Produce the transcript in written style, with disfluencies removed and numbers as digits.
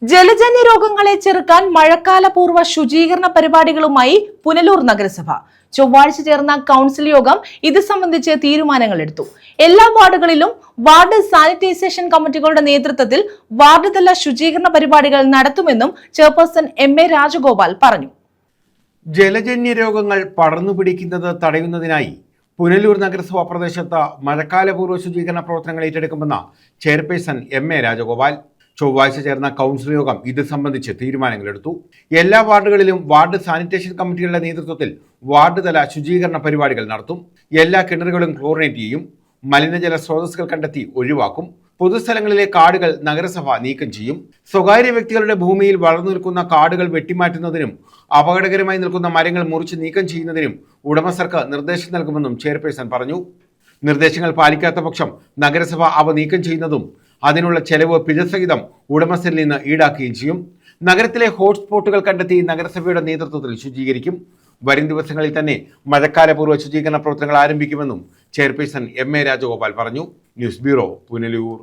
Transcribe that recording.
ജലജന്യ രോഗങ്ങളെ ചെറുക്കാൻ മഴക്കാലപൂർവ്വ ശുചീകരണ പരിപാടികളുമായി പുനലൂർ നഗരസഭ ചൊവ്വാഴ്ച ചേർന്ന കൗൺസിൽ യോഗം ഇത് സംബന്ധിച്ച് തീരുമാനങ്ങളെടുത്തു. എല്ലാ വാർഡുകളിലും വാർഡ് സാനിറ്റൈസേഷൻ കമ്മിറ്റികളുടെ നേതൃത്വത്തിൽ വാർഡ് തല ശുചീകരണ പരിപാടികൾ നടത്തുമെന്നും ചെയർപേഴ്സൺ എം.എ. രാജഗോപാൽ പറഞ്ഞു. ജലജന്യ രോഗങ്ങൾ പടർന്നു പിടിക്കുന്നത് തടയുന്നതിനായി പുനലൂർ നഗരസഭാ പ്രദേശത്ത് മഴക്കാലപൂർവ്വ ശുചീകരണ പ്രവർത്തനങ്ങൾ ഏറ്റെടുക്കുമെന്ന് ചെയർപേഴ്സൺ എം.എ. രാജഗോപാൽ ചൊവ്വാഴ്ച ചേർന്ന കൗൺസിൽ യോഗം ഇത് സംബന്ധിച്ച് തീരുമാനങ്ങളെടുത്തു. എല്ലാ വാർഡുകളിലും വാർഡ് സാനിറ്റേഷൻ കമ്മിറ്റികളുടെ നേതൃത്വത്തിൽ വാർഡ് തല ശുചീകരണ പരിപാടികൾ നടത്തും. എല്ലാ കിണറുകളും ക്ലോറിനേറ്റ് ചെയ്യും. മലിനജല സ്രോതസ്സുകൾ കണ്ടെത്തി ഒഴിവാക്കും. പൊതുസ്ഥലങ്ങളിലെ കാടുകൾ നഗരസഭ നീക്കം ചെയ്യും. സ്വകാര്യ വ്യക്തികളുടെ ഭൂമിയിൽ വളർന്നു നിൽക്കുന്ന കാടുകൾ വെട്ടിമാറ്റുന്നതിനും അപകടകരമായി നിൽക്കുന്ന മരങ്ങൾ മുറിച്ച് നീക്കം ചെയ്യുന്നതിനും ഉടമസ്ഥർക്ക് നിർദ്ദേശം നൽകുമെന്നും ചെയർപേഴ്സൺ പറഞ്ഞു. നിർദ്ദേശങ്ങൾ പാലിക്കാത്ത പക്ഷം നഗരസഭ അവ നീക്കം ചെയ്യുന്നതും അതിനുള്ള ചെലവ് പിഴ സഹിതം ഉടമസ്ഥരിൽ നിന്ന് ഈടാക്കുകയും ചെയ്യും. നഗരത്തിലെ ഹോട്ട്സ്പോട്ടുകൾ കണ്ടെത്തി നഗരസഭയുടെ നേതൃത്വത്തിൽ ശുചീകരിക്കും. വരും ദിവസങ്ങളിൽ തന്നെ മഴക്കാലപൂർവ്വ ശുചീകരണ പ്രവർത്തനങ്ങൾ ആരംഭിക്കുമെന്നും ചെയർപേഴ്സൺ എം.എ. രാജഗോപാൽ പറഞ്ഞു. News bureau, Punalur.